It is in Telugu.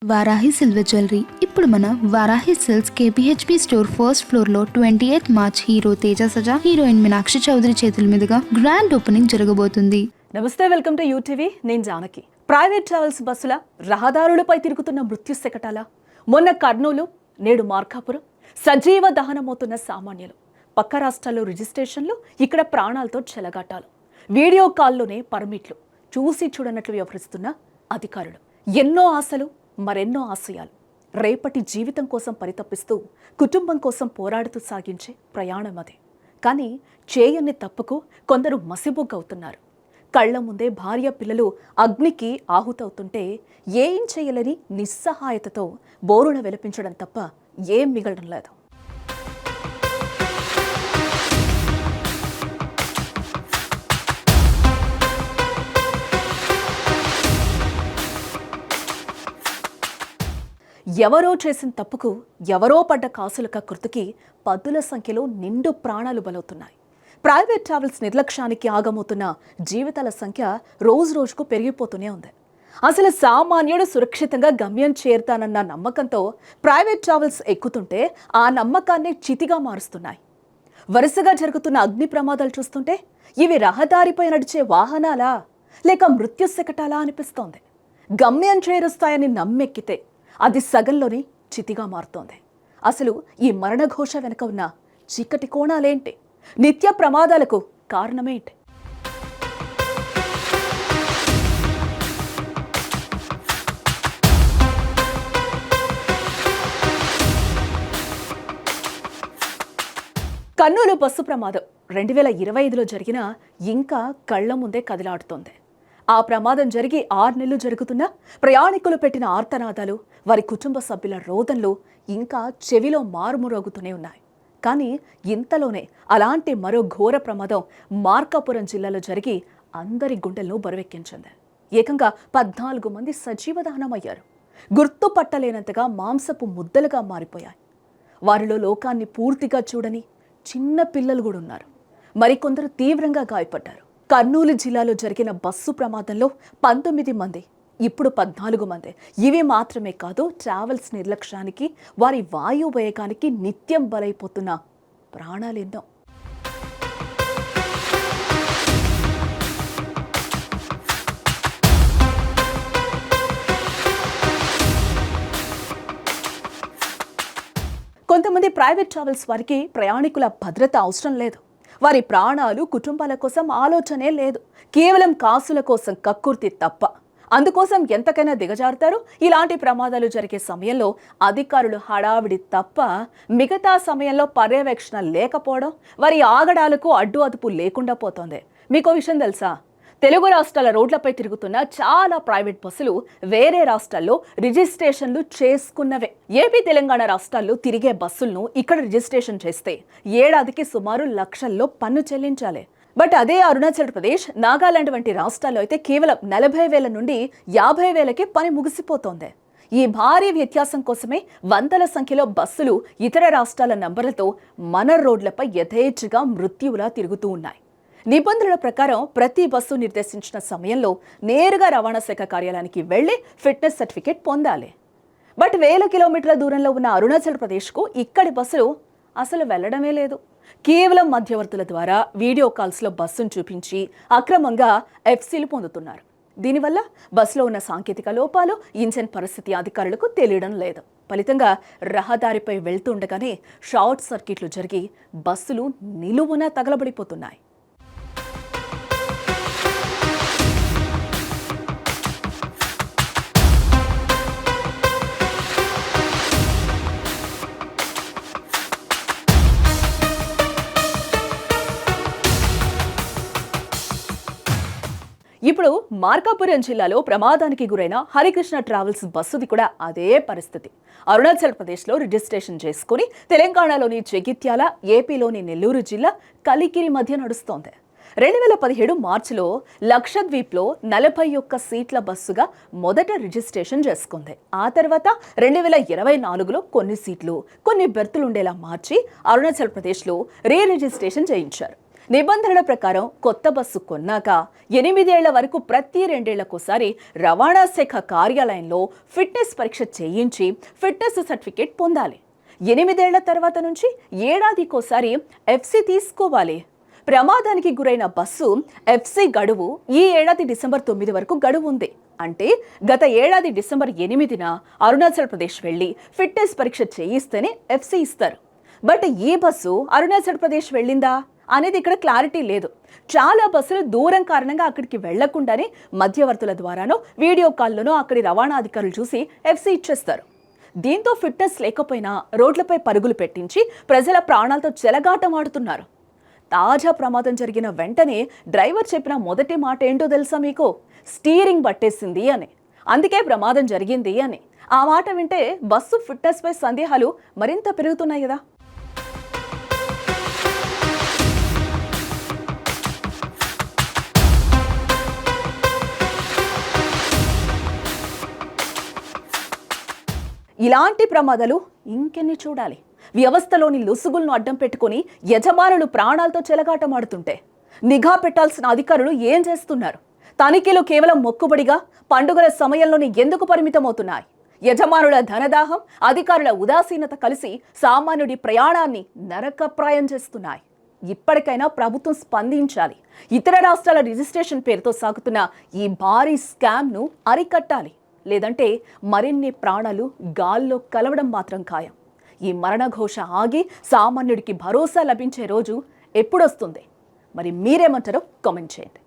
Varahi silver jewellery. ఇప్పుడు మన Varahi silks KPHP store first floor లో 28 March hero Teja Sajja, heroine Meenakshi Chaudhary చేతుల మీదుగా గ్రాండ్ ఓపెనింగ్ జరగబోతుంది. నమస్తే, వెల్కమ్ టు యూటీవీ. నేను జానకి. ప్రైవేట్ ట్రావెల్స్ బస్సుల రహదారులపై తిరుగుతున్న మృత్యు శకటాల, మొన్న కర్నూలు, నేడు మార్కాపురం సజీవ దహనమవుతున్న సామాన్యులు, పక్క రాష్ట్రాల్లో రిజిస్ట్రేషన్లు, ఇక్కడ ప్రాణాలతో చెలగాటాలు, వీడియో కాల్లోనే పర్మిట్లు, చూసి చూడనట్లు వ్యవహరిస్తున్న అధికారులు, ఎన్నో ఆశలు, మరెన్నో ఆశయాలు, రేపటి జీవితం కోసం పరితపిస్తూ కుటుంబం కోసం పోరాడుతూ సాగించే ప్రయాణం అదే. కానీ చేయని తప్పుకు కొందరు మసిబొగ్గవుతున్నారు. కళ్ల ముందే భార్య పిల్లలు అగ్నికి ఆహుతవుతుంటే ఏం చేయలేని నిస్సహాయతతో బోరున విలపించడం తప్ప ఏం మిగలడం లేదు. ఎవరో చేసిన తప్పుకు, ఎవరో పడ్డ కాసుల కృతికి పదుల సంఖ్యలో నిండు ప్రాణాలు బలవుతున్నాయి. ప్రైవేట్ ట్రావెల్స్ నిర్లక్ష్యానికి ఆగమవుతున్న జీవితాల సంఖ్య రోజు రోజుకు పెరిగిపోతూనే ఉంది. అసలు సామాన్యుడు సురక్షితంగా గమ్యం చేరుతానన్న నమ్మకంతో ప్రైవేట్ ట్రావెల్స్ ఎక్కుతుంటే ఆ నమ్మకాన్ని చితిగా మారుస్తున్నాయి. వరుసగా జరుగుతున్న అగ్ని ప్రమాదాలు చూస్తుంటే ఇవి రహదారిపై నడిచే వాహనాలా లేక మృత్యు శకటాలా అనిపిస్తోంది. గమ్యం చేరుస్తాయని నమ్మెక్కితే అది సగంలోని చితిగా మారుతోంది. అసలు ఈ మరణఘోష వెనుక ఉన్న చీకటి కోణాలేంటి? నిత్య ప్రమాదాలకు కారణమేంటి? కర్నూలు బస్సు ప్రమాదం 2025లో జరిగిన ఇంకా కళ్ల ముందే కదిలాడుతోంది. ఆ ప్రమాదం జరిగి 6 నెలలు జరుగుతున్నా ప్రయాణికులు పెట్టిన ఆర్తనాదాలు, వారి కుటుంబ సభ్యుల రోదనలు ఇంకా చెవిలో మారుమోగుతూనే ఉన్నాయి. కానీ ఇంతలోనే అలాంటి మరో ఘోర ప్రమాదం మార్కాపురం జిల్లాలో జరిగి అందరి గుండెలను బరువెక్కించింది. ఏకంగా 14 మంది సజీవ దహనమయ్యారు. గుర్తుపట్టలేనంతగా మాంసపు ముద్దలుగా మారిపోయాయి. వారిలో లోకాన్ని పూర్తిగా చూడని చిన్న పిల్లలు కూడా ఉన్నారు. మరికొందరు తీవ్రంగా గాయపడ్డారు. కర్నూలు జిల్లాలో జరిగిన బస్సు ప్రమాదంలో 19 మంది, ఇప్పుడు 14 మంది. ఇవి మాత్రమే కాదు, ట్రావెల్స్ నిర్లక్ష్యానికి, వారి వాయువేగానికి నిత్యం బలైపోతున్న ప్రాణాలెన్నో. కొంతమంది ప్రైవేట్ ట్రావెల్స్ వారికి ప్రయాణికుల భద్రత అవసరం లేదు. వారి ప్రాణాలు, కుటుంబాల కోసం ఆలోచనే లేదు. కేవలం కాసుల కోసం కక్కుర్తి తప్ప. అందుకోసం ఎంతకైనా దిగజారుతారు. ఇలాంటి ప్రమాదాలు జరిగే సమయంలో అధికారులు హడావిడి తప్ప మిగతా సమయంలో పర్యవేక్షణ లేకపోవడం, వారి ఆగడాలకు అడ్డు అదుపు లేకుండా పోతోంది. మీకో విషయం తెలుసా? తెలుగు రాష్ట్రాల రోడ్లపై తిరుగుతున్న చాలా ప్రైవేట్ బస్సులు వేరే రాష్ట్రాల్లో రిజిస్ట్రేషన్లు చేసుకున్నవే. ఏపీ, తెలంగాణ రాష్ట్రాల్లో తిరిగే బస్సులను ఇక్కడ రిజిస్ట్రేషన్ చేస్తే ఏడాదికి సుమారు లక్షల్లో పన్ను చెల్లించాలి. బట్ అదే అరుణాచల్ ప్రదేశ్, నాగాలాండ్ వంటి రాష్ట్రాల్లో అయితే కేవలం 40,000 నుండి 50,000కే పని ముగిసిపోతోంది. ఈ భారీ వ్యత్యాసం కోసమే వందల సంఖ్యలో బస్సులు ఇతర రాష్ట్రాల నంబర్లతో మన రోడ్లపై యథేచ్ఛగా మృత్యువులా తిరుగుతూ ఉన్నాయి. నిబంధనల ప్రకారం ప్రతి బస్సు నిర్దేశించిన సమయంలో నేరుగా రవాణా శాఖ కార్యాలయానికి వెళ్లి ఫిట్నెస్ సర్టిఫికేట్ పొందాలి. బట్ 1000 కిలోమీటర్ల దూరంలో ఉన్న అరుణాచల్ ప్రదేశ్కు ఇక్కడి బస్సులు అసలు వెళ్లడమే లేదు. కేవలం మధ్యవర్తుల ద్వారా వీడియో కాల్స్లో బస్సును చూపించి అక్రమంగా ఎఫ్సీలు పొందుతున్నారు. దీనివల్ల బస్సులో ఉన్న సాంకేతిక లోపాలు, ఇంజన్ పరిస్థితి అధికారులకు తెలియడం లేదు. ఫలితంగా రహదారిపై వెళ్తుండగానే షార్ట్ సర్క్యూట్లు జరిగి బస్సులు నిలువున తగలబడిపోతున్నాయి. ఇప్పుడు మార్కాపురం జిల్లాలో ప్రమాదానికి గురైన హరికృష్ణ ట్రావెల్స్ బస్సుది కూడా అదే పరిస్థితి. అరుణాచల్ ప్రదేశ్లో రిజిస్ట్రేషన్ చేసుకుని తెలంగాణలోని జగిత్యాల, ఏపీలోని నెల్లూరు జిల్లా కలికిరి మధ్య నడుస్తోంది. 2017 మార్చిలో లక్షద్వీప్లో 41 సీట్ల బస్సుగా మొదట రిజిస్ట్రేషన్ చేసుకుంది. ఆ తర్వాత 2024లో కొన్ని సీట్లు, కొన్ని బెర్తులుండేలా మార్చి అరుణాచల్ ప్రదేశ్లో రీ రిజిస్ట్రేషన్ చేయించారు. నిబంధనల ప్రకారం కొత్త బస్సు కొన్నాక 8 ఏళ్ల వరకు ప్రతి 2 ఏళ్లకోసారి రవాణా శాఖ కార్యాలయంలో ఫిట్నెస్ పరీక్ష చేయించి ఫిట్నెస్ సర్టిఫికేట్ పొందాలి. 8 ఏళ్ల తర్వాత నుంచి ఏడాదికోసారి ఎఫ్సి తీసుకోవాలి. ప్రమాదానికి గురైన బస్సు ఎఫ్సి గడువు ఈ ఏడాది డిసెంబర్ 9 వరకు గడువు ఉంది. అంటే గత ఏడాది డిసెంబర్ 8న అరుణాచల్ ప్రదేశ్ వెళ్లి ఫిట్నెస్ పరీక్ష చేయిస్తేనే ఎఫ్సి ఇస్తారు. బట్ ఈ బస్సు అరుణాచల్ ప్రదేశ్ వెళ్ళిందా అనేది ఇక్కడ క్లారిటీ లేదు. చాలా బస్సులు దూరం కారణంగా అక్కడికి వెళ్లకుండానే మధ్యవర్తుల ద్వారానో వీడియో కాల్లోనో అక్కడి రవాణా అధికారులు చూసి ఎఫ్సి ఇచ్చేస్తారు. దీంతో ఫిట్నెస్ లేకపోయినా రోడ్లపై పరుగులు పెట్టించి ప్రజల ప్రాణాలతో చెలగాటమాడుతున్నారు. తాజా ప్రమాదం జరిగిన వెంటనే డ్రైవర్ చెప్పిన మొదటి మాట ఏంటో తెలుసా మీకు? స్టీరింగ్ పట్టేసింది అని. అందుకే ప్రమాదం జరిగింది అని. ఆ మాట వింటే బస్సు ఫిట్నెస్ పై సందేహాలు మరింత పెరుగుతున్నాయి కదా. ఇలాంటి ప్రమాదాలు ఇంకెన్ని చూడాలి? వ్యవస్థలోని లొసుగులను అడ్డం పెట్టుకుని యజమానులు ప్రాణాలతో చెలగాటమాడుతుంటే నిఘా పెట్టాల్సిన అధికారులు ఏం చేస్తున్నారు? తనిఖీలు కేవలం మొక్కుబడిగా పండుగల సమయంలోనే ఎందుకు పరిమితమవుతున్నాయి? యజమానుల ధనదాహం, అధికారుల ఉదాసీనత కలిసి సామాన్యుడి ప్రయాణాన్ని నరకప్రాయం చేస్తున్నాయి. ఇప్పటికైనా ప్రభుత్వం స్పందించాలి. ఇతర రాష్ట్రాల రిజిస్ట్రేషన్ పేరుతో సాగుతున్న ఈ భారీ స్కామ్ను అరికట్టాలి. లేదంటే మరిన్ని ప్రాణాలు గాల్లో కలవడం మాత్రం ఖాయం. ఈ మరణఘోష ఆగి సామాన్యుడికి భరోసా లభించే రోజు ఎప్పుడొస్తుంది? మరి మీరేమంటారో కామెంట్ చేయండి.